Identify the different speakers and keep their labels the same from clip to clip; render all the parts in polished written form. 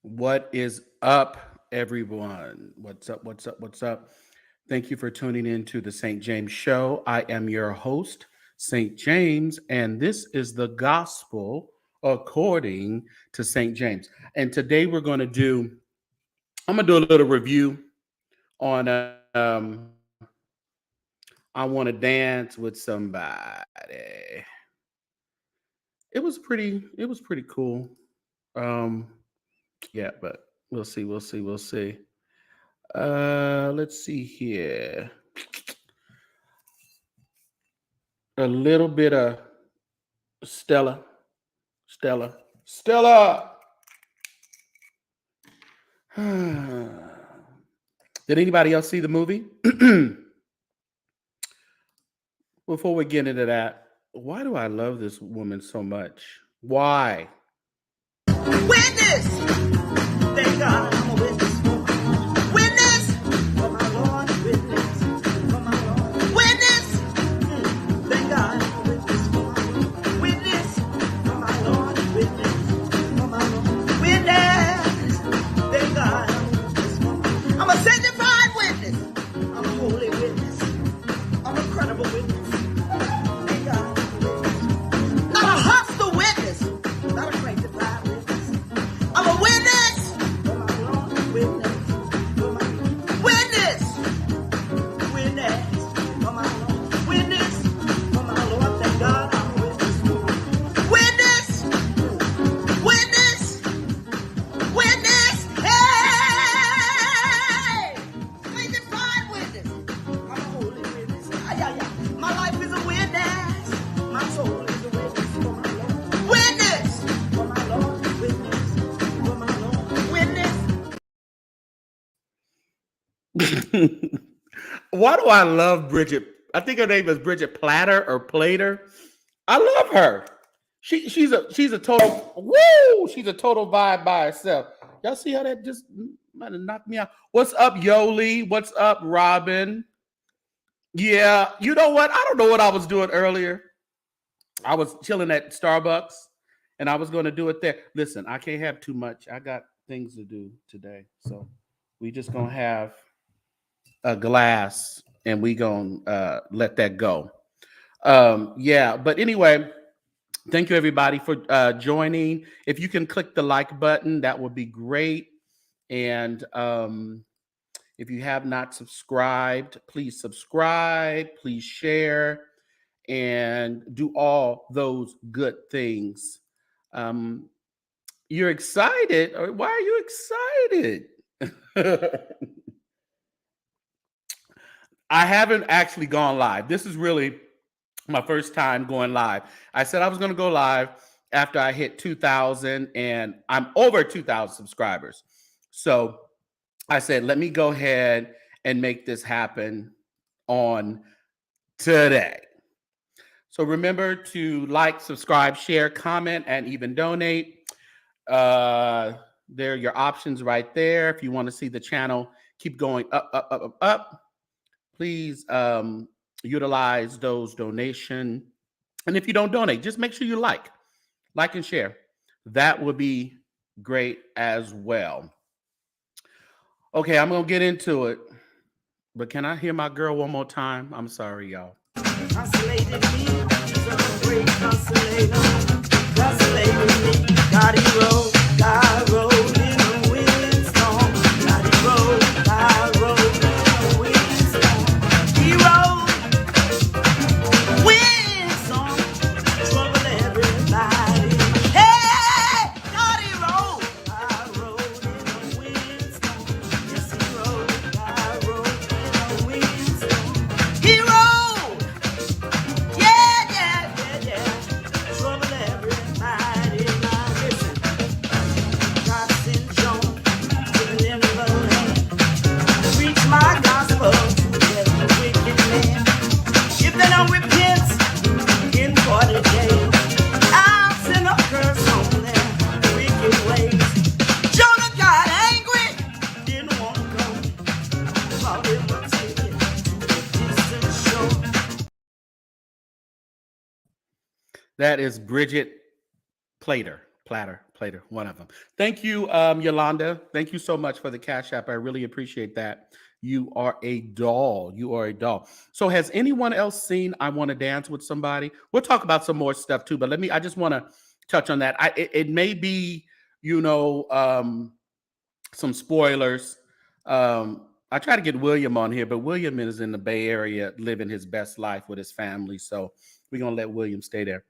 Speaker 1: What is up, everyone? What's up? What's up? What's up? Thank you for tuning in to the St. James Show. I am your host, St. James, and this is the gospel according to St. James. And today I'm going to do a little review on I Want to Dance with Somebody. It was pretty cool. Um, yeah, but we'll see. Let's see here. A little bit of Stella. Stella. Did anybody else see the movie? Before we get into that, why do I love this woman so much? Why?
Speaker 2: Witness! Thank God I'm a witness. Witness! For my Lord, witness. For my Lord. Witness! Thank God I'm a witness. Witness! For my Lord, witness. For my Lord. Witness! Thank God I'm a witness. I'm a sanctified witness. I'm a holy witness. I'm a credible witness. Thank God I'm a witness. Not a hostile witness. Not a crazy fly witness. I'm a witness. For my Lord, witness. For my witness. Witness. For my Lord, witness. For my Lord, thank God I'm a witness. Witness. Witness. Witness. Hey! Sanctified witness. I'm a holy witness. My life is a witness. My soul is a witness for my Lord. Witness. For my Lord, witness. For my Lord, witness.
Speaker 1: Why do I love Bridget? I think her name is Bridget Platter or Plater. I love her. She's a total she's a total vibe by herself. Y'all see how that just might have knocked me out. What's up, Yoli? What's up, Robin? Yeah, you know what? I don't know what I was doing earlier. I was chilling at Starbucks and I was going to do it there. Listen, I can't have too much. I got things to do today. So we just going to have a glass and we going to let that go. Yeah, but anyway, thank you everybody for joining. If you can click the like button, that would be great. And if you have not subscribed, please subscribe, please share, and do all those good things. You're excited? Or why are you excited? I haven't actually gone live. This is really my first time going live. I said I was going to go live after I hit 2,000, and I'm over 2,000 subscribers. So I said, let me go ahead and make this happen on today. So remember to like, subscribe, share, comment, and even donate. There are your options right there. If you want to see the channel keep going up, please utilize those donation. And if you don't donate, just make sure you like and share. That would be great as well. Okay, I'm going to get into it. But can I hear my girl one more time? I'm sorry, y'all.
Speaker 2: Consolated me, some great consolator. Consolated me, God he rode in the windstorm. God he rode in the windstorm. He rode, windstorm, trouble everybody. Hey, God he rode in the windstorm. Yes, he rode in the windstorm. He rode. Yeah. Trouble everybody. Now listen. God sent John to deliver the land. Preach my gospel to every wicked man. If they don't repent in 40 days, I'll send a curse on their wicked ways. Jonah got angry, didn't want to go. Thought it would take it to a distant shore.
Speaker 1: That is Bridget Platter. Plater, one of them. Thank you, Yolanda. Thank you so much for the Cash App. I really appreciate that. You are a doll. You are a doll. So has anyone else seen I Want to Dance with Somebody? We'll talk about some more stuff too, but I just want to touch on that. It may be, you know, some spoilers. I try to get William on here, but William is in the Bay Area living his best life with his family. So we're going to let William stay there.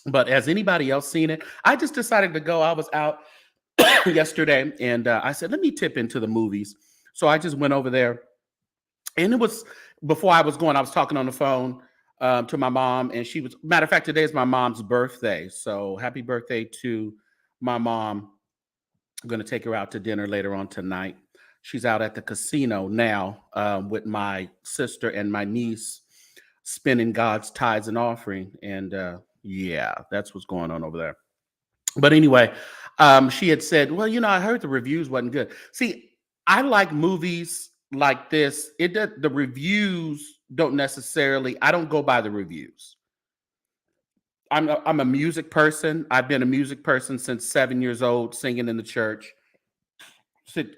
Speaker 1: But has anybody else seen it? I just decided to go. I was out yesterday and I said, let me tip into the movies. So I just went over there. And it was, before I was going, I was talking on the phone to my mom. And she was, matter of fact, today is my mom's birthday. So happy birthday to my mom. I'm going to take her out to dinner later on tonight. She's out at the casino now with my sister and my niece spending God's tithes and offering. And yeah, that's what's going on over there. But anyway, she had said, well, you know, I heard the reviews wasn't good. See, I like movies like this. The reviews don't necessarily, I don't go by the reviews. I'm a music person. I've been a music person since 7 years old, singing in the church.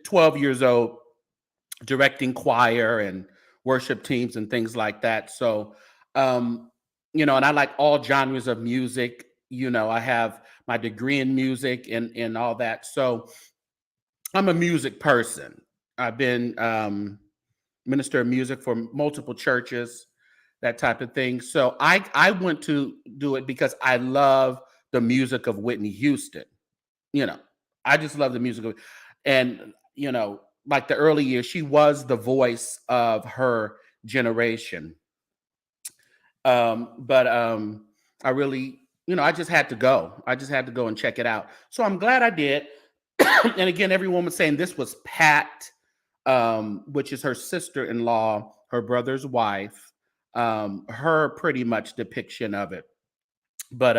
Speaker 1: 12 years old, directing choir and worship teams and things like that. So, you know, and I like all genres of music. You know, I have my degree in music and all that. So I'm a music person. I've been minister of music for multiple churches, that type of thing. So I went to do it because I love the music of Whitney Houston. You know, I just love the music of, and, you know, like the early years, she was the voice of her generation. But I really, you know, I just had to go. I just had to go and check it out. So I'm glad I did. And again, everyone was saying this was Pat, which is her sister-in-law, her brother's wife, her pretty much depiction of it. But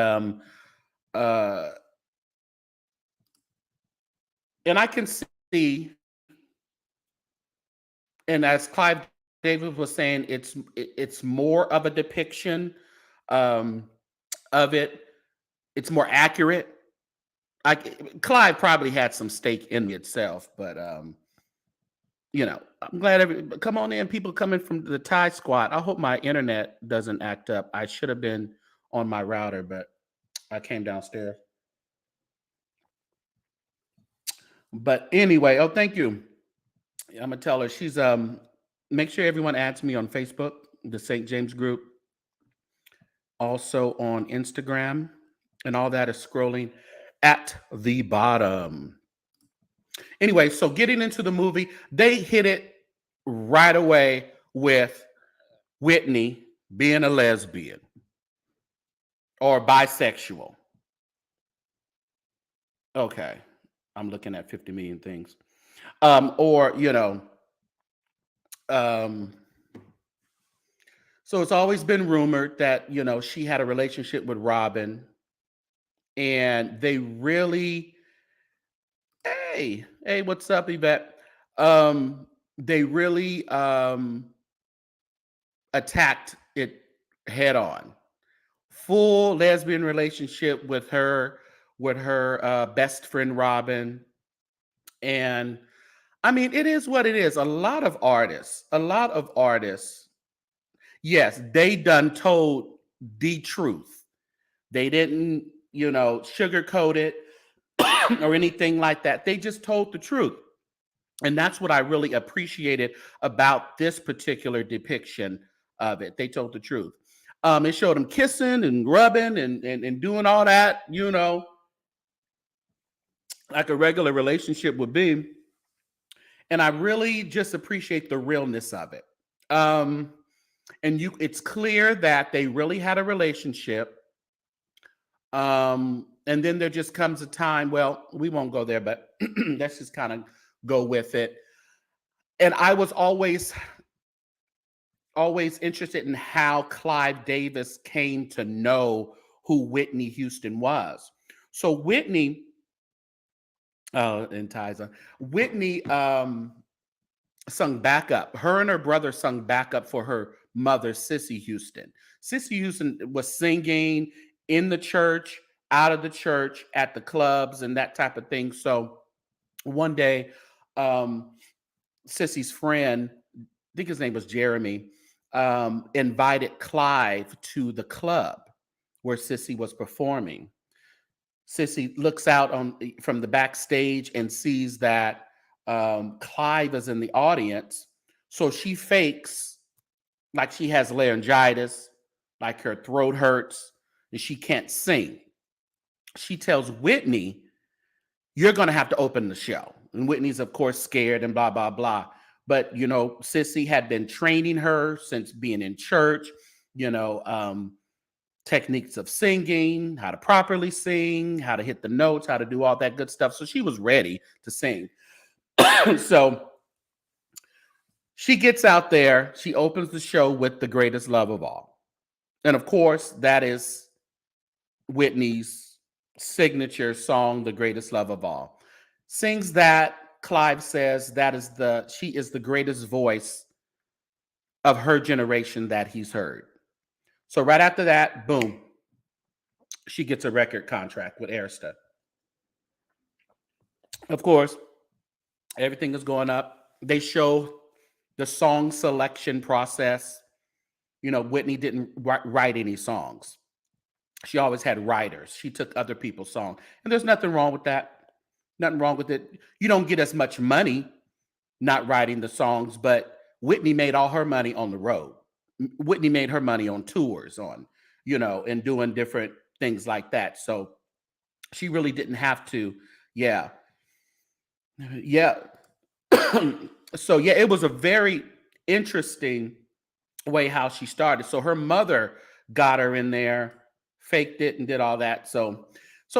Speaker 1: and I can see, and as Clive David was saying, it's more of a depiction of it. It's more accurate. Clive probably had some stake in itself, but you know, I'm glad come on in, people coming from the Thai squad. I hope my internet doesn't act up. I should have been on my router, but I came downstairs. But anyway, oh, thank you. I'm gonna tell her she's make sure everyone adds me on Facebook, the St. James group, also on Instagram, and all that is scrolling at the bottom. Anyway, so getting into the movie, they hit it right away with Whitney being a lesbian or bisexual. Okay, I'm looking at 50 million things. Or, you know, so it's always been rumored that, you know, she had a relationship with Robin, and they really, hey, what's up, Yvette? They really attacked it head on. Full lesbian relationship with her best friend Robin. And I mean, it is what it is. A lot of artists, yes, they done told the truth. They didn't, you know, sugarcoat it or anything like that. They just told the truth. And that's what I really appreciated about this particular depiction of it. They told the truth. It showed them kissing and rubbing and doing all that, you know, like a regular relationship would be. And I really just appreciate the realness of it. And it's clear that they really had a relationship. And then there just comes a time, well, we won't go there, but let's just kind of go with it. And I was always interested in how Clive Davis came to know who Whitney Houston was. So Whitney, and Tyza, Whitney sung backup. Her and her brother sung backup for her mother, Sissy Houston. Sissy Houston was singing in the church, out of the church at the clubs and that type of thing. So one day, Sissy's friend, I think his name was Jeremy, invited Clive to the club where Sissy was performing. Sissy looks out from the backstage and sees that Clive is in the audience. So she fakes like she has laryngitis, like her throat hurts, and she can't sing. She tells Whitney, "You're going to have to open the show." And Whitney's, of course, scared and blah, blah, blah. But, Sissy had been training her since being in church, you know, techniques of singing, how to properly sing, how to hit the notes, how to do all that good stuff. So she was ready to sing. So she gets out there. She opens the show with "The Greatest Love of All." And of course, that is Whitney's signature song, "The Greatest Love of All." Sings that. Clive says she is the greatest voice of her generation that he's heard. So right after that, boom, she gets a record contract with Arista. Of course, everything is going up. They show the song selection process. Whitney didn't write any songs. She always had writers. She took other people's songs. And there's nothing wrong with that. Nothing wrong with it. You don't get as much money not writing the songs, but Whitney made all her money on the road. Whitney made her money on tours, and doing different things like that. So she really didn't have to. Yeah. Yeah. So yeah, it was a very interesting way how she started. So her mother got her in there, faked it, and did all that. So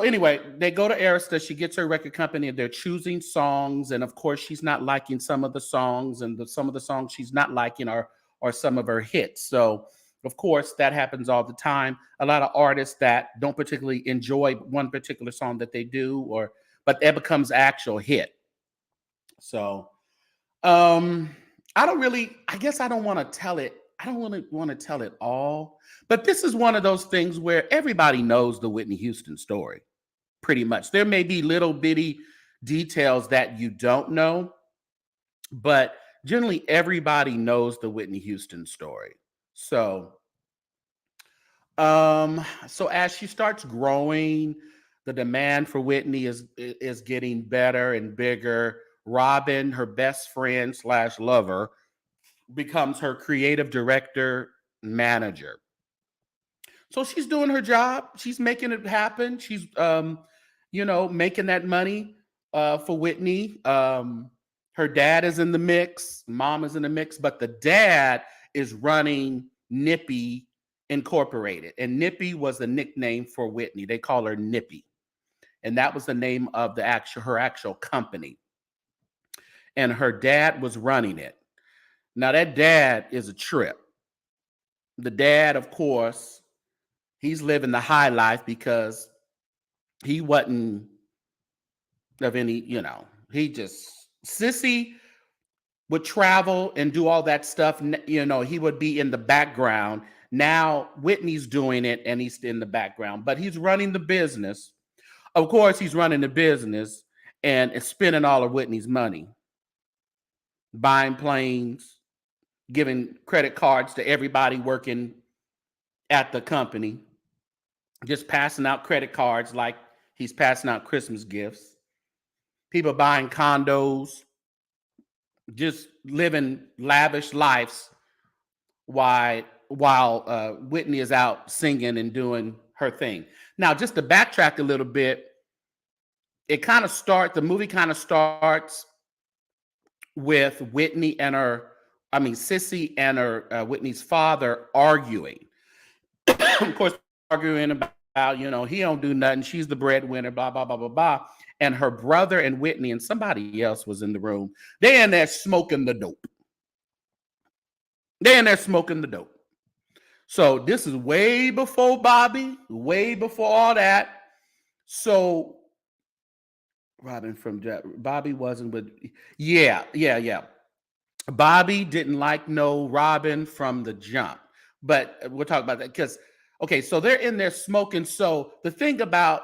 Speaker 1: anyway, they go to Arista. She gets her record company, and they're choosing songs. And of course, she's not liking some of the songs, and some of the songs she's not liking are some of her hits. So of course, that happens all the time. A lot of artists that don't particularly enjoy one particular song that they do, but that becomes actual hit. So I guess I don't want to tell it. I don't really want to tell it all, but this is one of those things where everybody knows the Whitney Houston story, pretty much. There may be little bitty details that you don't know, but generally everybody knows the Whitney Houston story. So as she starts growing, the demand for Whitney is getting better and bigger. Robin, her best friend / lover, becomes her creative director, manager. So she's doing her job. She's making it happen. She's, making that money for Whitney. Her dad is in the mix. Mom is in the mix, but the dad is running Nippy Incorporated. And Nippy was the nickname for Whitney. They call her Nippy. And that was the name of her actual company. And her dad was running it. Now, that dad is a trip. The dad, of course, he's living the high life because he wasn't of any, Sissy would travel and do all that stuff. He would be in the background. Now, Whitney's doing it and he's in the background, but he's running the business. Of course, he's running the business and is spending all of Whitney's money, buying planes, giving credit cards to everybody working at the company, just passing out credit cards like he's passing out Christmas gifts. People buying condos, just living lavish lives while Whitney is out singing and doing her thing. Now, just to backtrack a little bit, the movie kind of starts with Whitney and Sissy and Whitney's father arguing. Of course, arguing about, he don't do nothing. She's the breadwinner, blah, blah, blah, blah, blah. And her brother and Whitney and somebody else was in the room. They're in there smoking the dope. So this is way before Bobby, way before all that. So Bobby wasn't with, yeah. Bobby didn't like no Robin from the jump. But we'll talk about that because, Okay, so they're in there smoking. So the thing about,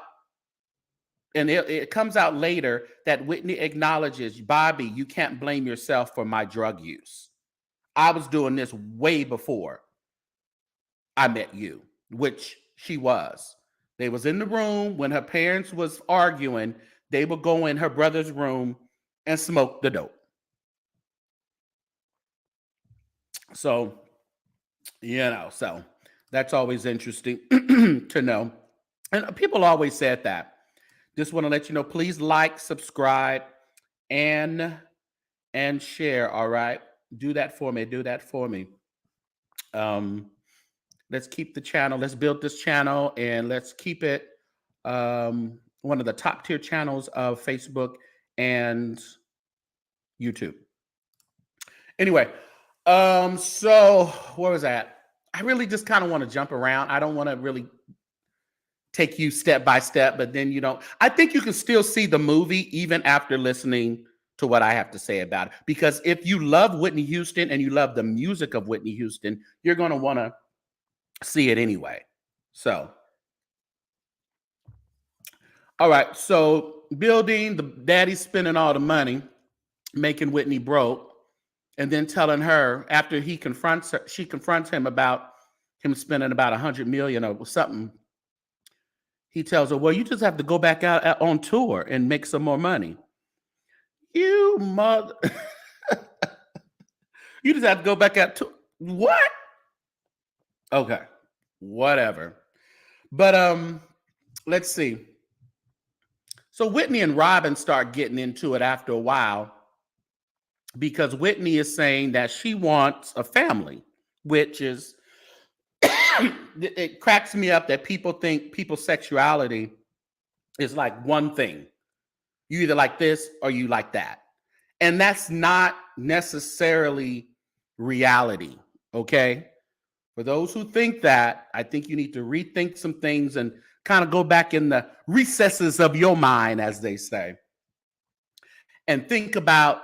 Speaker 1: and it comes out later that Whitney acknowledges, Bobby, you can't blame yourself for my drug use. I was doing this way before I met you, which she was. They was in the room when her parents was arguing. They would go in her brother's room and smoke the dope. So, so that's always interesting to know. And people always said that. Just want to let you know, please like, subscribe, and share. All right. Do that for me. Do that for me. Let's keep the channel. Let's build this channel and let's keep it one of the top tier channels of Facebook and YouTube. Anyway, so where was that? I really just kind of want to jump around. I don't want to really take you step by step, but then you don't. I think you can still see the movie even after listening to what I have to say about it. Because if you love Whitney Houston and you love the music of Whitney Houston, you're going to want to see it anyway. So, all right. So, building, the daddy's spending all the money, making Whitney broke, and then telling her after he confronts her, she confronts him about him spending about $100 million or something. He tells her, well, you just have to go back out on tour and make some more money. You mother. You just have to go back out to what? Okay. Whatever. But let's see. So Whitney and Robin start getting into it after a while because Whitney is saying that she wants a family, which is it cracks me up that people think people's sexuality is like one thing. You either like this or you like that. And that's not necessarily reality, okay? For those who think that, I think you need to rethink some things and kind of go back in the recesses of your mind, as they say, and think about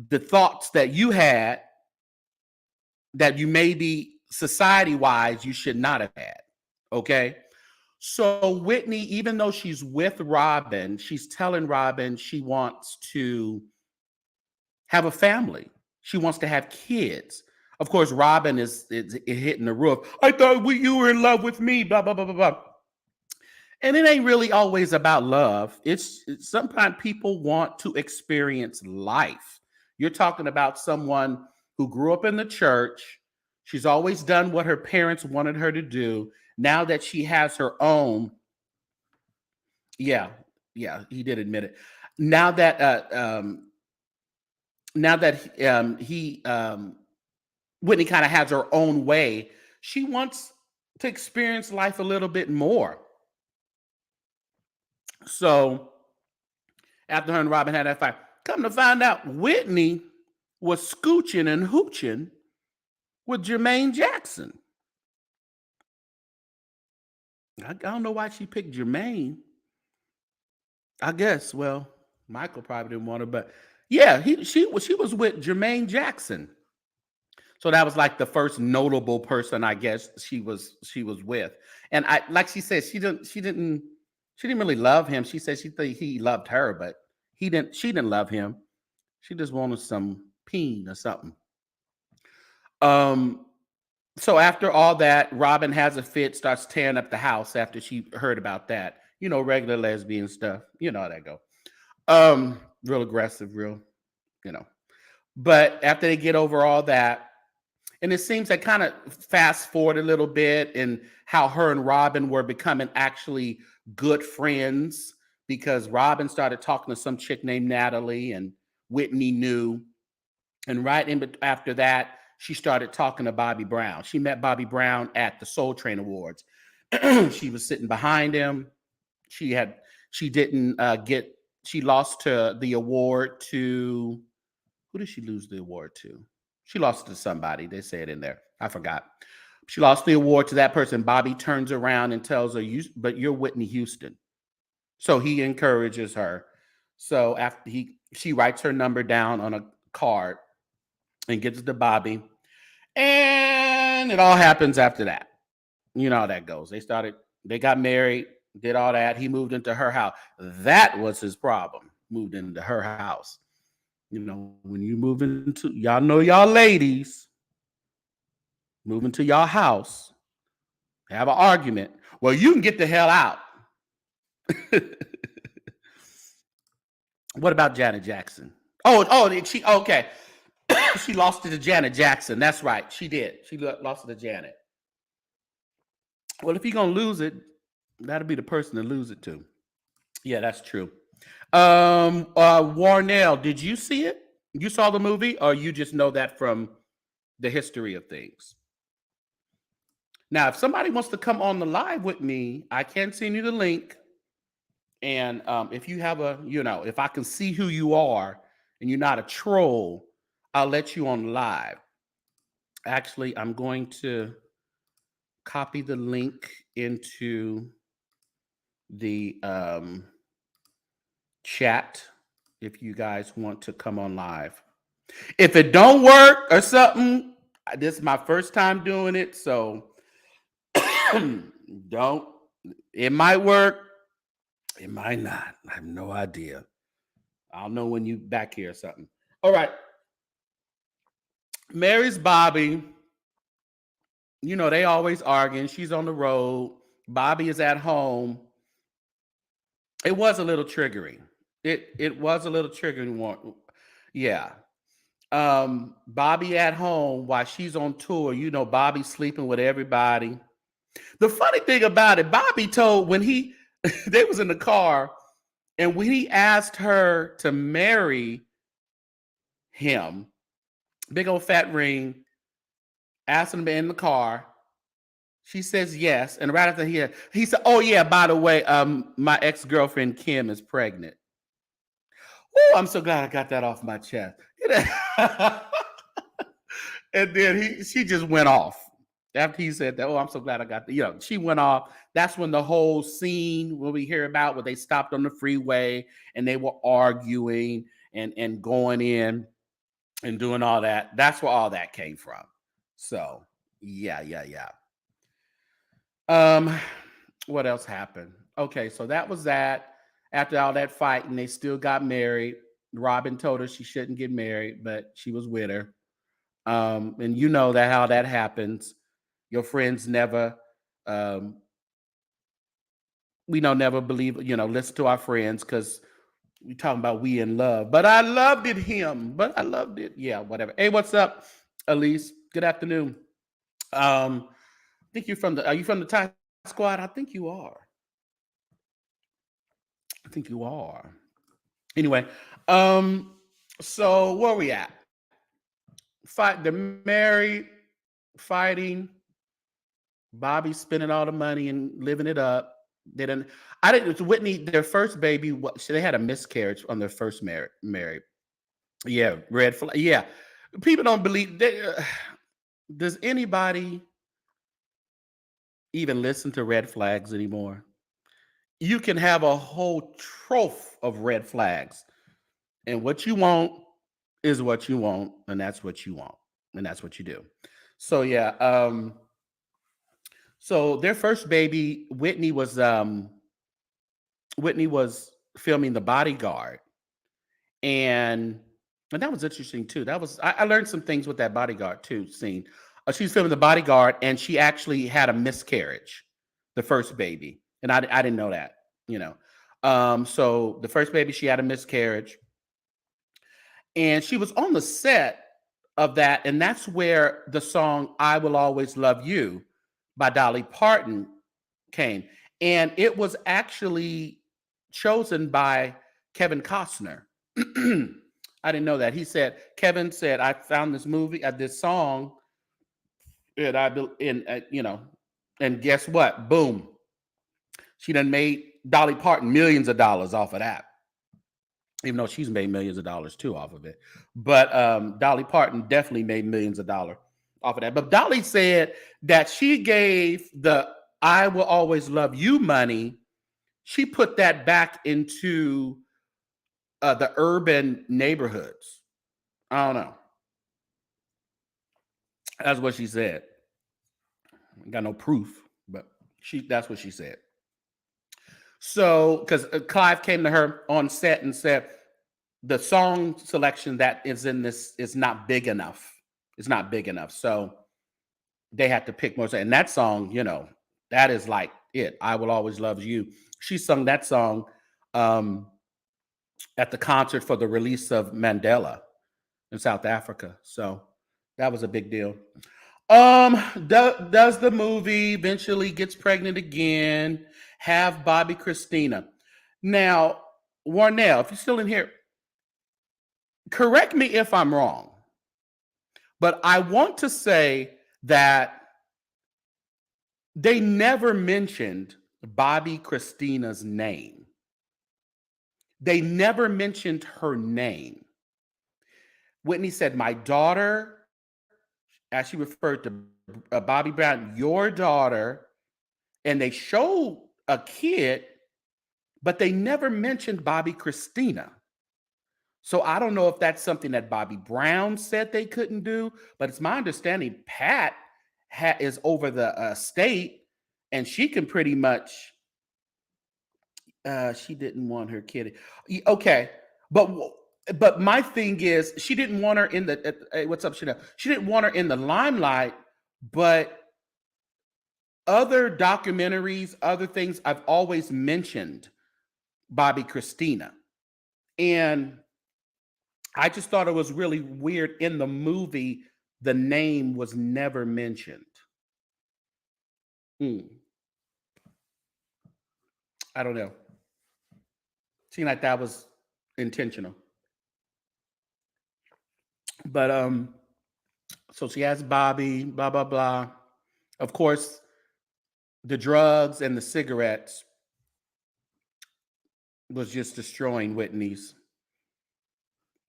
Speaker 1: the thoughts that you had that you maybe society-wise you should not have had, okay? So Whitney, even though she's with Robin, she's telling Robin she wants to have a family. She wants to have kids. Of course, Robin is hitting the roof. I thought you were in love with me, blah, blah, blah, blah, blah. And it ain't really always about love. It's sometimes people want to experience life. You're talking about someone who grew up in the church. She's always done what her parents wanted her to do. Now that she has her own, yeah, he did admit it. Now that Whitney kind of has her own way, she wants to experience life a little bit more. So after her and Robin had that fight, come to find out, Whitney was scooching and hooching with Jermaine Jackson. I don't know why she picked Jermaine. I guess, well, Michael probably didn't want her, but yeah, she was with Jermaine Jackson. So that was like the first notable person, I guess, she was with. And I, like she said, she didn't really love him. She said she thought he loved her, but she didn't love him. She just wanted some peen or something. So after all that, Robin has a fit, starts tearing up the house after she heard about that. You know, regular lesbian stuff. You know how that go. Real aggressive, real, But after they get over all that, and it seems they kind of fast forward a little bit in how her and Robin were becoming actually good friends because Robin started talking to some chick named Natalie and Whitney knew. And after that, she started talking to Bobby Brown. She met Bobby Brown at the Soul Train Awards. She was sitting behind him. She lost the award to, who did she lose the award to? She lost it to somebody. They say it in there. I forgot. She lost the award to that person. Bobby turns around and tells her, but you're Whitney Houston. So he encourages her. So after she writes her number down on a card and gives it to Bobby. And it all happens after that. You know how that goes. They got married, did all that. He moved into her house. That was his problem. Moved into her house. You know, when you move into, y'all know y'all ladies, move into y'all house, have an argument. Well, you can get the hell out. What about Janet Jackson? She okay. She lost it to Janet Jackson. That's right. She did. She lost it to Janet. Well, if you're gonna lose it, that'll be the person to lose it to. Yeah, that's true. Warnell, did you see it? You saw the movie, or you just know that from the history of things? Now, if somebody wants to come on the live with me, I can send you the link. And if you have if I can see who you are and you're not a troll, I'll let you on live. Actually, I'm going to copy the link into the chat if you guys want to come on live. If it don't work or something, this is my first time doing it, so don't. It might work, it might not. I have no idea. I'll know when you back here or something. All right. Mary's Bobby. You know, they always arguing. She's on the road. Bobby is at home. It was a little triggering. It was a little triggering. Yeah. Bobby at home while she's on tour. You know, Bobby's sleeping with everybody. The funny thing about it, Bobby told when they was in the car, and when he asked her to marry him, big old fat ring, asked him to be in the car. She says yes, and right after he said, "Oh yeah, by the way, my ex-girlfriend Kim is pregnant." Oh, I'm so glad I got that off my chest. And then she just went off after he said that. Oh, I'm so glad I got the. She went off. That's when the whole scene when we hear about where they stopped on the freeway and they were arguing and going in and doing all that. That's where all that came from. So yeah. What else happened? Okay, so that was that. After all that fighting, they still got married. Robin told her she shouldn't get married, but she was with her. And you know that how that happens. Your friends never, never believe, listen to our friends because we talking about we in love. But I loved it, him. But I loved it. Yeah, whatever. Hey, what's up, Elise? Good afternoon. I think are you from the Thai Squad? I think you are. Anyway, so where are we at? They're married, fighting. Bobby's spending all the money and living it up. Whitney, their first baby, they had a miscarriage on their first married. Yeah, red flag. Yeah. People don't believe does anybody even listen to red flags anymore? You can have a whole trove of red flags. And what you want is what you want, and that's what you want, and that's what you do. So yeah, so their first baby, Whitney was filming The Bodyguard, and that was interesting too. I learned some things with that Bodyguard too scene. She's filming The Bodyguard, and she actually had a miscarriage, the first baby, and I didn't know that. So the first baby, she had a miscarriage. And she was on the set of that. And that's where the song I Will Always Love You by Dolly Parton came. And it was actually chosen by Kevin Costner. I didn't know that. Kevin said, I found this movie, this song, and guess what? Boom. She done made Dolly Parton millions of dollars off of that. Even though she's made millions of dollars too off of it. But Dolly Parton definitely made millions of dollars off of that. But Dolly said that she gave the I Will Always Love You money. She put that back into the urban neighborhoods. I don't know. That's what she said. Got no proof, That's what she said. So, because Clive came to her on set and said, the song selection that is in this is not big enough. It's not big enough. So they had to pick more. And that song, that is like it. I Will Always Love You. She sung that song at the concert for the release of Mandela in South Africa. So that was a big deal. Does the movie eventually gets pregnant again? Have Bobby Christina. Now, Warnell, if you're still in here, correct me if I'm wrong, but I want to say that they never mentioned Bobby Christina's name. They never mentioned her name. Whitney said, my daughter, as she referred to Bobby Brown, your daughter, and they showed a kid, but they never mentioned Bobby Christina. So I don't know if that's something that Bobby Brown said they couldn't do, but it's my understanding Pat is over the state, and she can pretty much. She didn't want her kid. Okay, but my thing is, she didn't want her in the. Hey, what's up, Chanel? She didn't want her in the limelight, but other documentaries, other things, I've always mentioned Bobby Christina, and I just thought it was really weird in the movie. The name was never mentioned. I don't know. Seemed like that was intentional. But so she has Bobby, blah, blah, blah. Of course, the drugs and the cigarettes was just destroying Whitney's.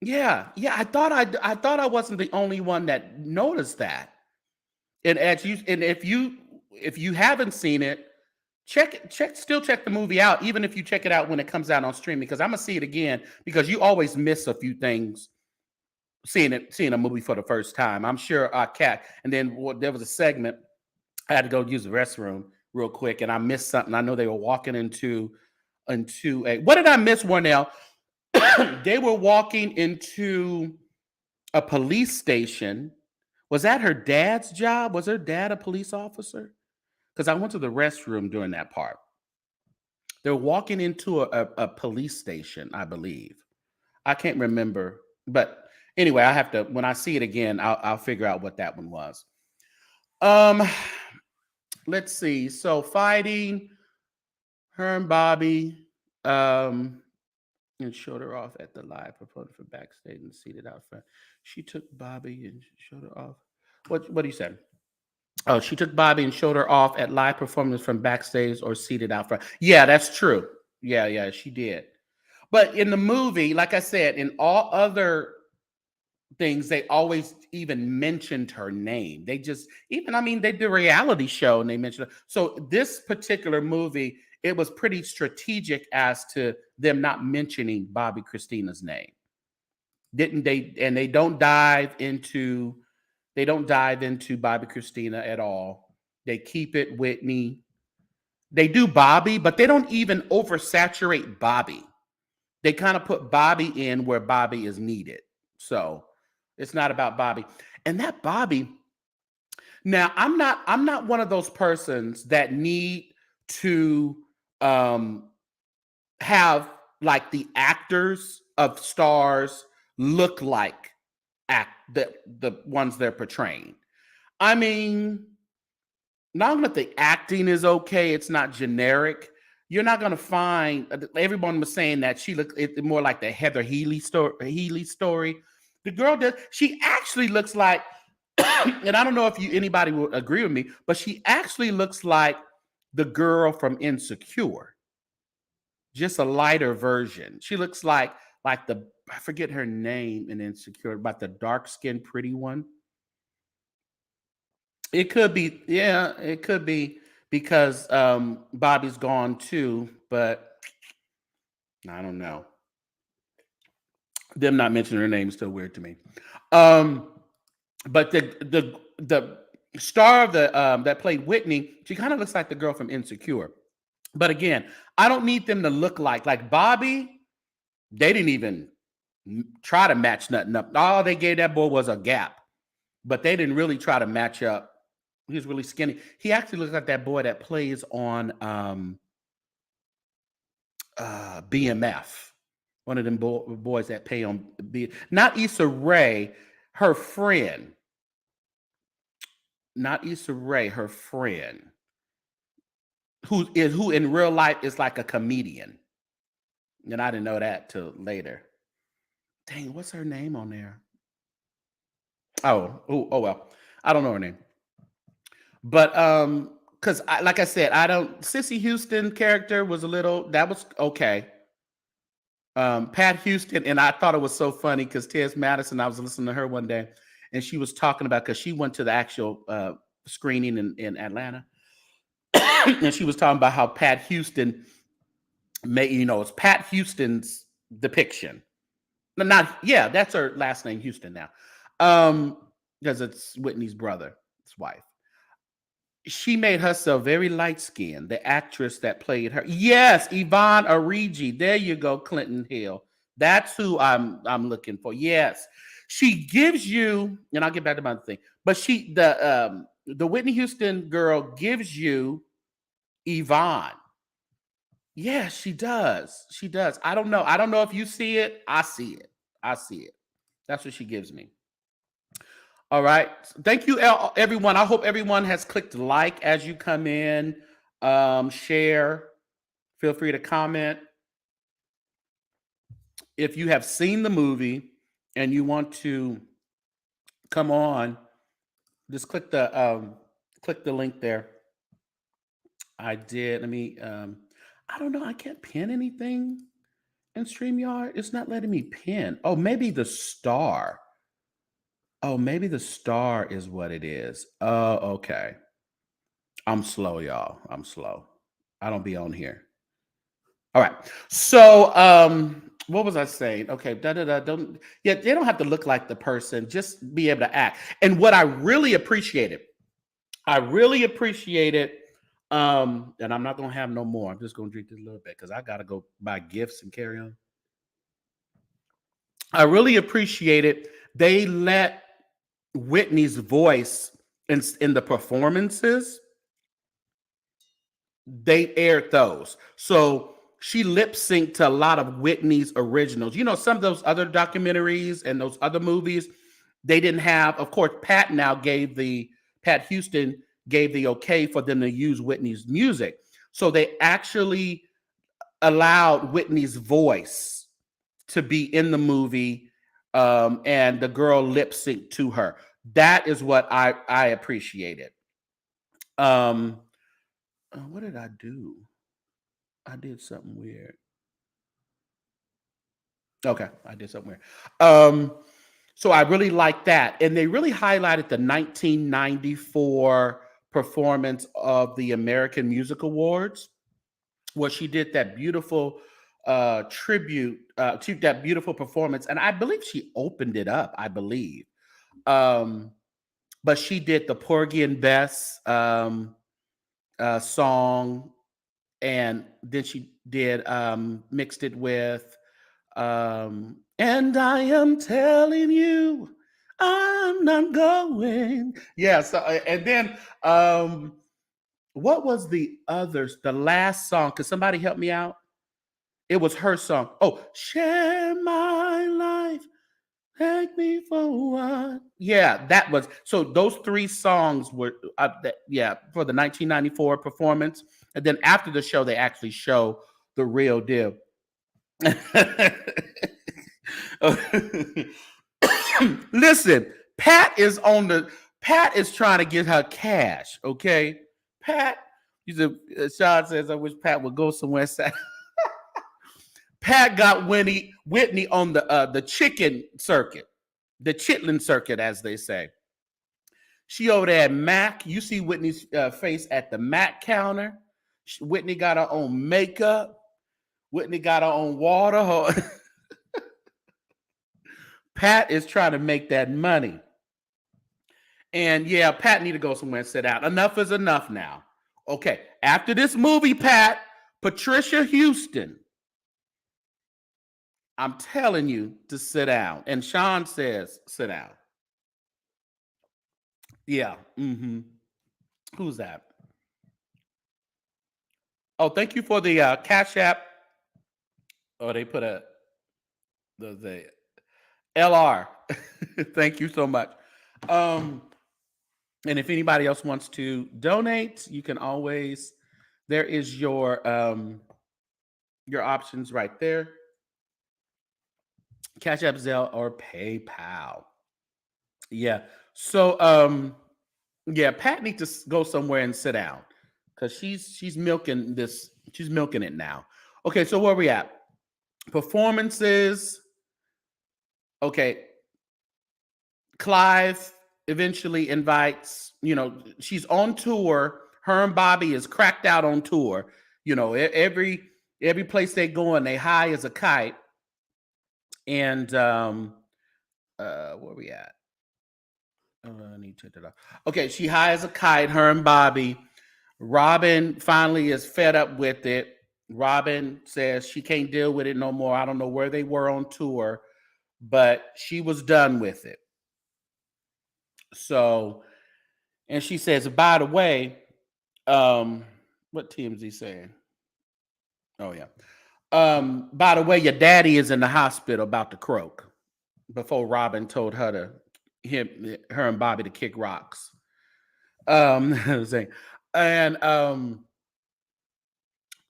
Speaker 1: Yeah. I thought I wasn't the only one that noticed that. And if you haven't seen it, still check the movie out, even if you check it out when it comes out on streaming, because I'm gonna see it again, because you always miss a few things seeing a movie for the first time. I'm sure Kat, and then there was a segment I had to go use the restroom real quick, and I missed something. I know they were walking into a, what did I miss, Warnell? They were walking into a police station. Was that her dad's job? Was her dad a police officer? Because I went to the restroom during that part. They're walking into a police station, I believe. I can't remember, but anyway, I have to, when I see it again, I'll figure out what that one was. Let's see. So fighting, her and Bobby, and showed her off at the live performance for backstage and seated out front. She took Bobby and showed her off. What do you say? Oh, she took Bobby and showed her off at live performance from backstage or seated out front. Yeah, that's true. Yeah, she did. But in the movie, like I said, in all other things, they always even mentioned her name. They just, even, I mean, they did a reality show and they mentioned her. So this particular movie, it was pretty strategic as to them not mentioning Bobby Christina's name. Didn't they? And they don't dive into Bobby Christina at all. They keep it Whitney. They do Bobby, but they don't even oversaturate Bobby. They kind of put Bobby in where Bobby is needed. So it's not about Bobby. And that Bobby, now I'm not one of those persons that need to have like the actors of stars look like the ones they're portraying. I mean, now that the acting is okay, it's not generic. You're not going to find, everyone was saying that she looked more like the Heather Healy story. The girl does, she actually looks like, and I don't know if anybody will agree with me, but she actually looks like the girl from Insecure, just a lighter version. She looks like I forget her name in Insecure, but the dark-skinned pretty one. It could be, yeah, it could be because Bobby's gone too, but I don't know. Them not mentioning her name is still weird to me. But the star of the that played Whitney, she kind of looks like the girl from Insecure. But again, I don't need them to look like Bobby. They didn't even try to match nothing up. All they gave that boy was a gap, but they didn't really try to match up. He was really skinny. He actually looks like that boy that plays on BMF. One of them boys that pay on not Issa Rae, her friend. Not Issa Rae, her friend. Who in real life is like a comedian. And I didn't know that till later. Dang, what's her name on there? Oh well. I don't know her name. But because like I said, I don't Sissy Houston character was that was okay. Pat Houston, and I thought it was so funny because Tess Madison, I was listening to her one day, and she was talking about because she went to the actual screening in Atlanta, and she was talking about how Pat Houston it's Pat Houston's depiction. That's her last name, Houston now, because it's Whitney's brother, his wife. She made herself very light skinned. The actress that played her, yes, Yvonne Origi. There you go, Clinton Hill. That's who I'm looking for. Yes, she gives you, and I'll get back to my thing. But the Whitney Houston girl gives you Yvonne. Yes, she does. She does. I don't know. I don't know if you see it. I see it. I see it. That's what she gives me. All right. Thank you, everyone. I hope everyone has clicked like as you come in. Share. Feel free to comment. If you have seen the movie and you want to come on, just click the link there. I did. Let me. I don't know. I can't pin anything in StreamYard. It's not letting me pin. Oh, maybe the star. Oh, maybe the star is what it is. Oh, okay. I'm slow, y'all. I'm slow. I don't be on here. All right. So, what was I saying? Okay, they don't have to look like the person, just be able to act. And what I really appreciated, and I'm not gonna have no more. I'm just gonna drink this a little bit because I gotta go buy gifts and carry on. I really appreciated they let Whitney's voice in the performances, they aired those. So she lip synced to a lot of Whitney's originals. You know, some of those other documentaries and those other movies, they didn't have, of course, Pat Houston gave the okay for them to use Whitney's music. So they actually allowed Whitney's voice to be in the movie, and the girl lip synced to her. That is what I appreciated. What did I do? I did something weird. Okay, I did something weird. So I really like that. And they really highlighted the 1994 performance of the American Music Awards, where she did that beautiful tribute to that beautiful performance. And I believe she opened it up, I believe. But she did the Porgy and Bess song, and then she did mixed it with and I am telling you I'm not going. Yeah, so and then what was the last song? Could somebody help me out? It was her song. Oh, share my life. Take me for what? Yeah, that was so. Those three songs were for the 1994 performance, and then after the show, they actually show the real deal. Listen, Pat is trying to get her cash. Okay, Pat. Sean says, "I wish Pat would go somewhere." Pat got Whitney on the chicken circuit, the chitlin circuit, as they say. She over there at Mac. You see Whitney's face at the Mac counter. Whitney got her own makeup. Whitney got her own water. Pat is trying to make that money. And yeah, Pat need to go somewhere and sit down. Enough is enough now. Okay, after this movie, Pat, Patricia Houston, I'm telling you to sit down. And Sean says, sit down. Yeah. Mm-hmm. Who's that? Oh, thank you for the Cash App. Oh, they put the LR. Thank you so much. And if anybody else wants to donate, you can always. There is your options right there. Cash App, Zelle, or PayPal. Yeah. So yeah, Pat needs to go somewhere and sit down because she's milking this. She's milking it now. Okay, so where are we at? Performances. Okay. Clive eventually invites, she's on tour. Her and Bobby is cracked out on tour. Every place they go in, they high as a kite. And where are we at? I need to take that off. Okay, she high as a kite, her and Bobby. Robin finally is fed up with it. Robin says she can't deal with it no more. I don't know where they were on tour, but she was done with it. So, and she says, by the way, what TMZ saying? Oh yeah. By the way, your daddy is in the hospital about to croak. Before Robin told her and Bobby to kick rocks. Saying, and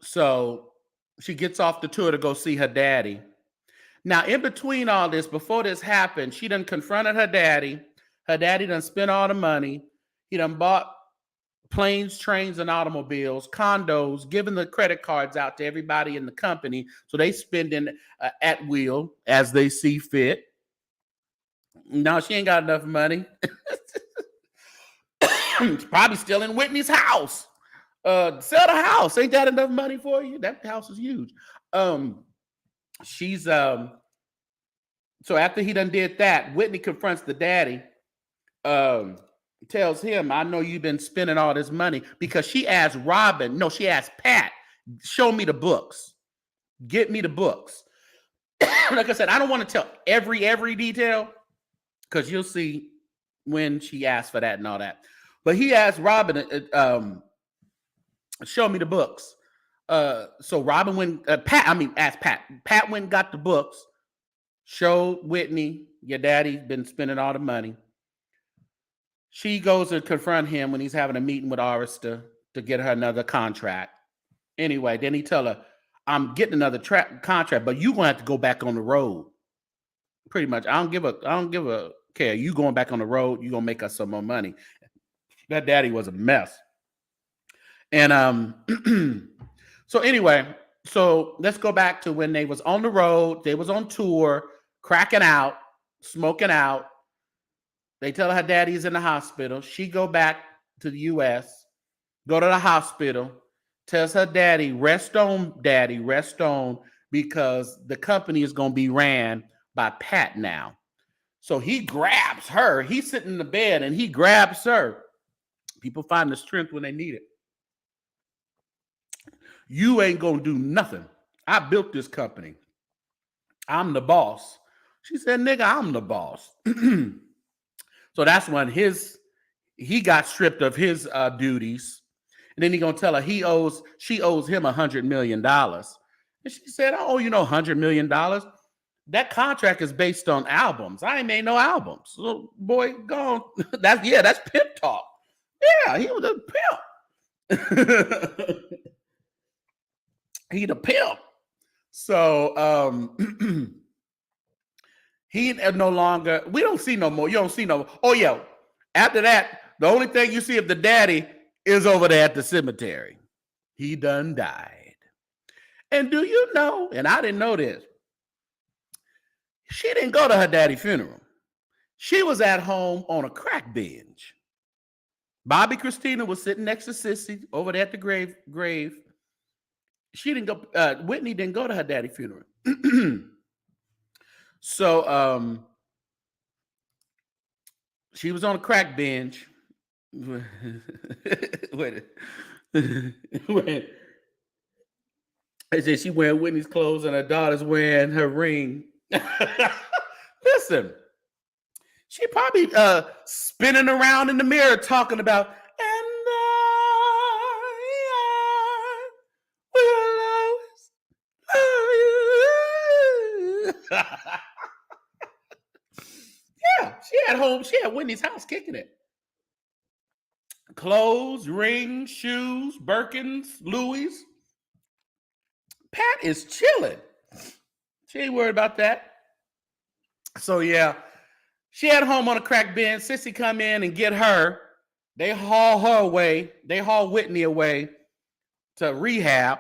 Speaker 1: so she gets off the tour to go see her daddy. Now, in between all this, before this happened, she done confronted her daddy. Her daddy done spent all the money. He done bought planes, trains, and automobiles, condos, giving the credit cards out to everybody in the company. So they spending at will as they see fit. Now she ain't got enough money. She's probably still in Whitney's house. Sell the house. Ain't that enough money for you? That house is huge. She's so after he done did that, Whitney confronts the daddy. Tells him, I know you've been spending all this money, because she asked Pat, show me the books. Get me the books. Like I said, I don't want to tell every detail, because you'll see when she asked for that and all that. But he asked Robin, show me the books. So Robin went, asked Pat. Pat went and got the books, showed Whitney, your daddy's been spending all the money. She goes to confront him when he's having a meeting with Arista to get her another contract. Anyway, then he tell her, I'm getting another contract, but you're gonna have to go back on the road. Pretty much. I don't give a care. You going back on the road, you're gonna make us some more money. That daddy was a mess. And so anyway, so let's go back to when they was on the road, they was on tour, cracking out, smoking out. They tell her daddy's in the hospital. She go back to the U.S., go to the hospital, tells her daddy, rest on, daddy, rest on, because the company is going to be ran by Pat now. So he grabs her. He's sitting in the bed, and he grabs her. People find the strength when they need it. You ain't going to do nothing. I built this company. I'm the boss. She said, nigga, I'm the boss. So that's when he got stripped of his duties. And then he gonna tell her she owes him $100 million. And she said, I owe you no $100 million. That contract is based on albums. I ain't made no albums. So boy, go on. That's pimp talk. Yeah, he was a pimp. He the pimp. So he no longer, we don't see no more. You don't see no more. Oh, yeah. After that, the only thing you see of the daddy is over there at the cemetery. He done died. And do you know, and I didn't know this, she didn't go to her daddy's funeral. She was at home on a crack binge. Bobby Christina was sitting next to Sissy over there at the grave. She didn't go, Whitney didn't go to her daddy's funeral. So She was on a crack binge. Wait. When I said she wearing Whitney's clothes and her daughter's wearing her ring. Listen, she probably spinning around in the mirror talking about, and I will always love you. Yeah, she at home. She at Whitney's house kicking it. Clothes, rings, shoes, Birkins, Louis. Pat is chilling. She ain't worried about that. So yeah, she at home on a crack bench. Sissy come in and get her. They haul her away. They haul Whitney away to rehab.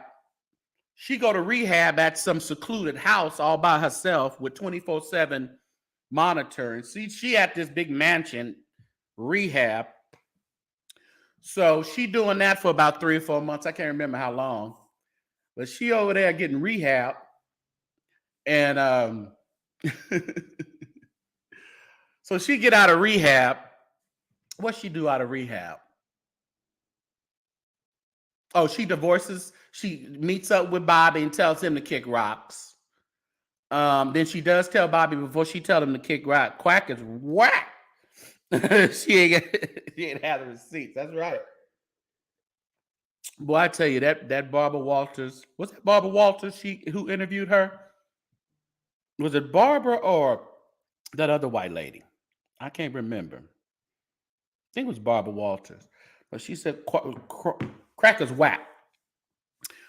Speaker 1: She go to rehab at some secluded house all by herself with 24/7 monitoring. See, she at this big mansion rehab. So she doing that for about 3 or 4 months. I can't remember how long. But she over there getting rehab. And so she get out of rehab. What she do out of rehab? Oh, she divorces. She meets up with Bobby and tells him to kick rocks. Then she does tell Bobby before she tell him to kick rock. Quack is whack. she ain't have the receipts. That's right. Boy, I tell you that Barbara Walters, was it Barbara Walters who interviewed her? Was it Barbara or that other white lady? I can't remember. I think it was Barbara Walters. But she said Cracker's whack.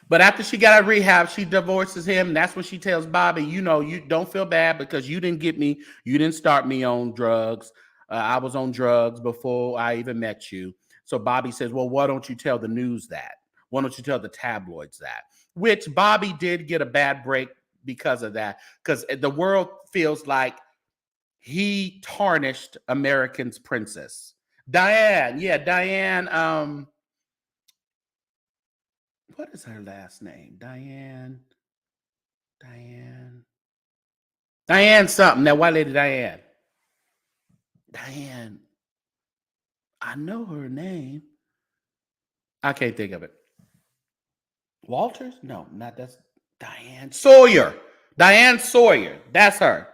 Speaker 1: But after she got out of rehab, she divorces him. And that's when she tells Bobby, you don't feel bad because you didn't get me. You didn't start me on drugs. I was on drugs before I even met you. So Bobby says, well, why don't you tell the news that? Why don't you tell the tabloids that? Which Bobby did get a bad break because of that. Because the world feels like he tarnished American's princess. Diane. Yeah, Diane. What is her last name? Diane something. That white lady Diane. I know her name. I can't think of it. Walters? No, not that's Diane Sawyer. Diane Sawyer. That's her.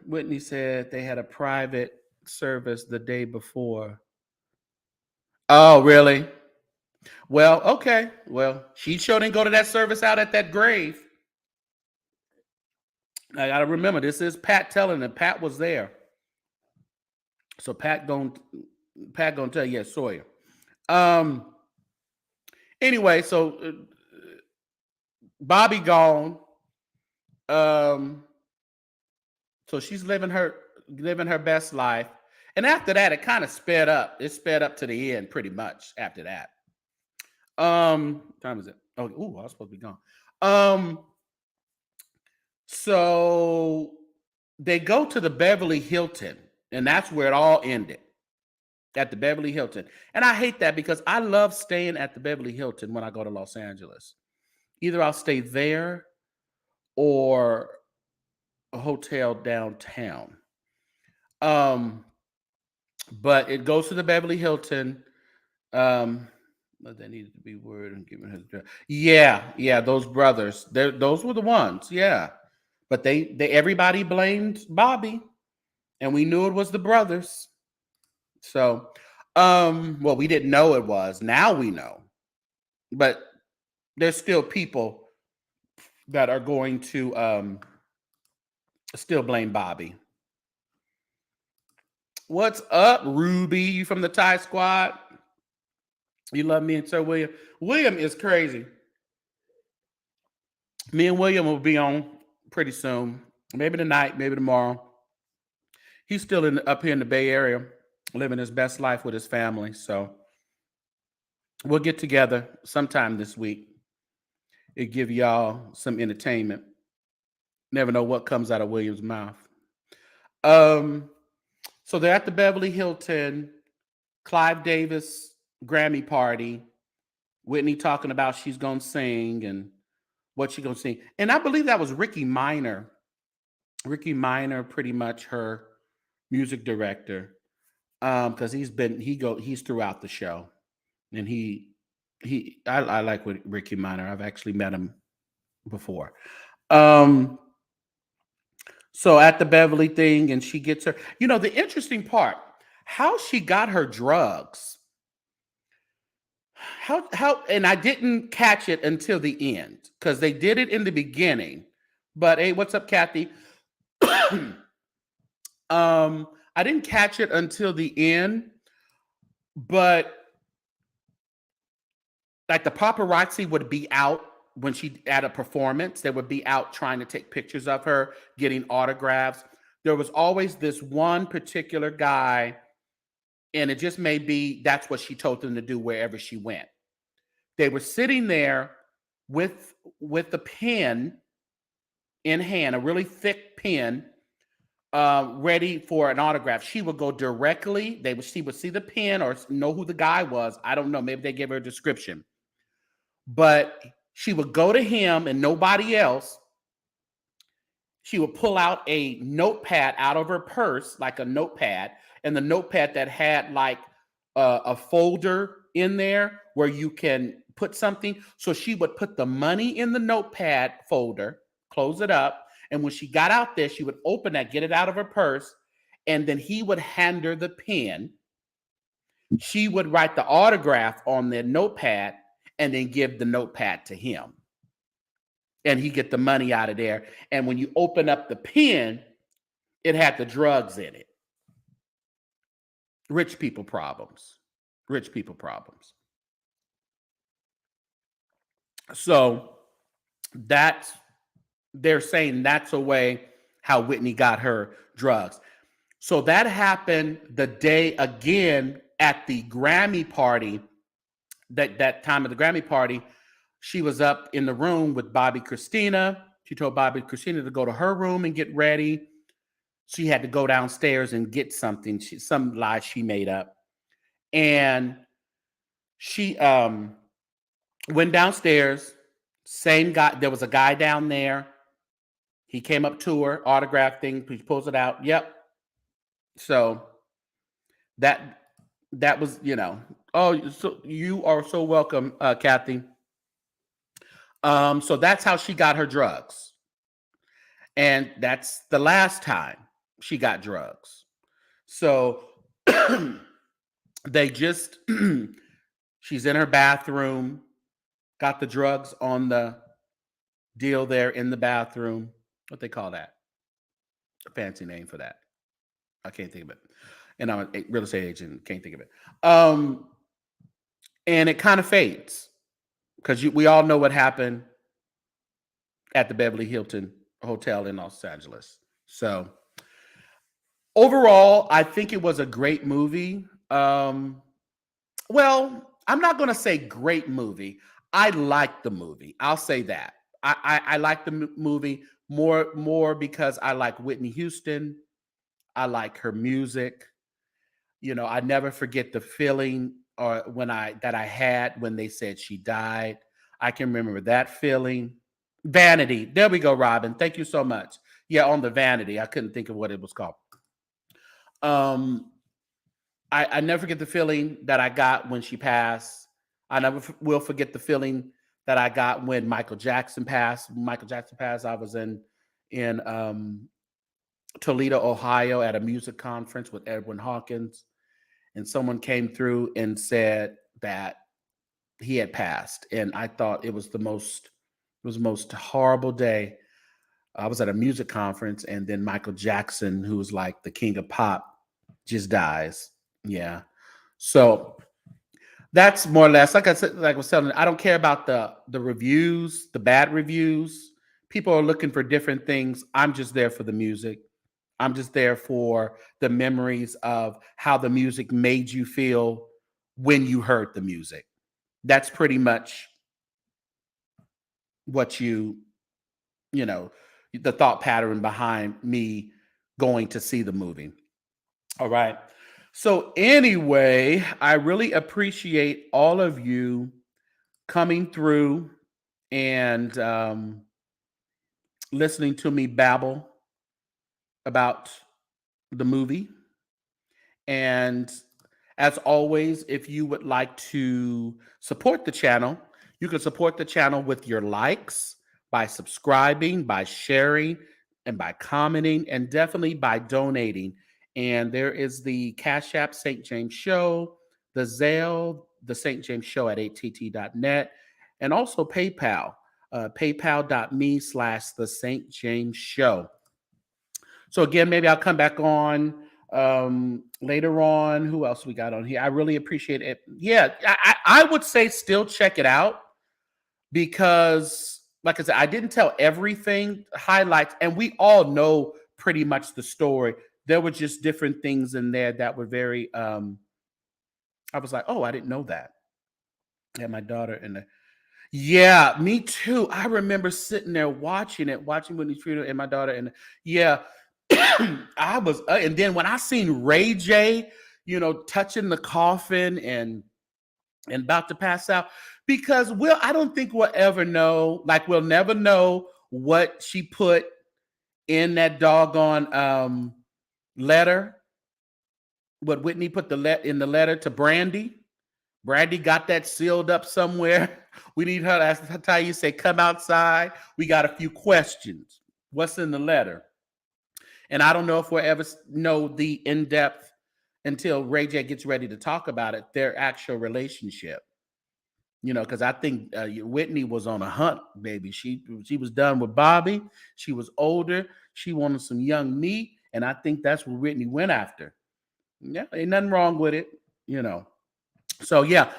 Speaker 1: Whitney said they had a private service the day before. Oh, really? Well, okay. Well, she sure didn't go to that service out at that grave. I gotta remember, this is Pat telling them. Pat was there. So Pat gonna tell you, Sawyer. Anyway, so Bobby gone. So she's living her best life. And after that, it kind of sped up. It sped up to the end pretty much after that. Time is it? Oh, I was supposed to be gone. So they go to the Beverly Hilton, and that's where it all ended. At the Beverly Hilton. And I hate that because I love staying at the Beverly Hilton when I go to Los Angeles. Either I'll stay there or a hotel downtown. But it goes to the Beverly Hilton. But they needed to be word and giving his address. Yeah, those brothers. Those were the ones. Yeah. But they everybody blamed Bobby, and we knew it was the brothers. So, well, we didn't know it was. Now we know. But there's still people that are going to still blame Bobby. What's up, Ruby? You from the Thai Squad? You love me and Sir William. William is crazy. Me and William will be on pretty soon. Maybe tonight, maybe tomorrow. He's still up here in the Bay Area, living his best life with his family. So we'll get together sometime this week and give y'all some entertainment. Never know what comes out of William's mouth. So they're at the Beverly Hilton, Clive Davis Grammy party. Whitney talking about she's going to sing and what she's going to sing. And I believe that was Ricky Minor. Ricky Minor, pretty much her music director. Because he's throughout the show, and I like with Ricky Minor. I've actually met him before. Um, so at the Beverly thing, and she gets her. The interesting part, how she got her drugs. And I didn't catch it until the end because they did it in the beginning. But hey, what's up, Kathy? I didn't catch it until the end, but like the paparazzi would be out when she at a performance. They would be out trying to take pictures of her, getting autographs. There was always this one particular guy, and it just may be that's what she told them to do wherever she went. They were sitting there with the pen in hand, a really thick pen, ready for an autograph. She would go directly. She would see the pen or know who the guy was. I don't know. Maybe they gave her a description, but she would go to him and nobody else. She would pull out a notepad out of her purse, like a notepad, and the notepad that had like a folder in there where you can put something. So she would put the money in the notepad folder, close it up, and when she got out there, she would open that, get it out of her purse, and then he would hand her the pen. She would write the autograph on the notepad and then give the notepad to him. And he get the money out of there. And when you open up the pen, it had the drugs in it. Rich people problems. Rich people problems. So they're saying that's a way how Whitney got her drugs. So that happened the day again at the Grammy party. That time of the Grammy party, she was up in the room with Bobby Christina. She told Bobby Christina to go to her room and get ready. She had to go downstairs and get something, some lie she made up. And she went downstairs. Same guy. There was a guy down there. He came up to her, autograph thing. He pulls it out. Yep. So that was, Oh, so you are so welcome, Kathy. So that's how she got her drugs. And that's the last time she got drugs. So they just, she's in her bathroom, got the drugs on the deal there in the bathroom. What they call that? A fancy name for that. I can't think of it. And I'm a real estate agent, can't think of it. And it kind of fades because we all know what happened at the Beverly Hilton Hotel in Los Angeles. So overall, I think it was a great movie. Well, I'm not going to say great movie. I liked the movie. I'll say that. I like the movie more because I like Whitney Houston. I like her music. I never forget the feeling that I had when they said she died. I can remember that feeling. Vanity. There we go, Robin. Thank you so much. Yeah, on the Vanity. I couldn't think of what it was called. I never forget the feeling that I got when she passed. I never will forget the feeling that I got when Michael Jackson passed. I was in Toledo, Ohio at a music conference with Edwin Hawkins. And someone came through and said that he had passed. And I thought it was the most horrible day. I was at a music conference, and then Michael Jackson, who was like the king of pop, just dies. Yeah. So that's more or less, like I said, like I was telling you, I don't care about the reviews, the bad reviews. People are looking for different things. I'm just there for the music. I'm just there for the memories of how the music made you feel when you heard the music. That's pretty much what the thought pattern behind me going to see the movie. All right. So anyway, I really appreciate all of you coming through and listening to me babble about the movie. And as always, if you would like to support the channel, you can support the channel with your likes, by subscribing, by sharing, and by commenting, and definitely by donating. And there is the Cash App St. James Show, the Zelle, the St. James Show at att.net, and also PayPal, paypal.me/the St. James Show. So again, maybe I'll come back on later on. Who else we got on here? I really appreciate it. Yeah, I would say still check it out because, like I said, I didn't tell everything, highlights, and we all know pretty much the story. There were just different things in there that were very, I was like, oh, I didn't know that. Yeah, my daughter in the, yeah, me too. I remember sitting there watching Whitney's funeral and my daughter and yeah, I was, and then when I seen Ray J, touching the coffin and about to pass out, because I don't think we'll ever know, like we'll never know what she put in that doggone letter. What Whitney put in the letter to Brandy. Brandy got that sealed up somewhere. We need her to, that's how you say, come outside. We got a few questions. What's in the letter? And I don't know if we'll ever know the in-depth until Ray J gets ready to talk about it, their actual relationship. Because I think Whitney was on a hunt, baby. She was done with Bobby. She was older. She wanted some young meat. And I think that's what Whitney went after. Yeah, ain't nothing wrong with it, So, yeah,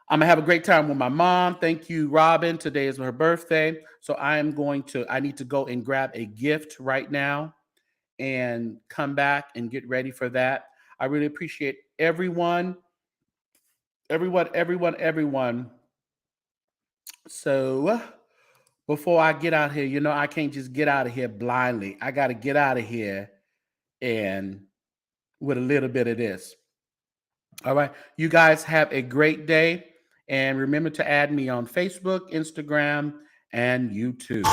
Speaker 1: I'm going to have a great time with my mom. Thank you, Robin. Today is her birthday. So I need to go and grab a gift right now and come back and get ready for that. I really appreciate everyone. So before I get out here, I can't just get out of here blindly. I got to get out of here and with a little bit of this. All right. You guys have a great day. And remember to add me on Facebook, Instagram, and YouTube.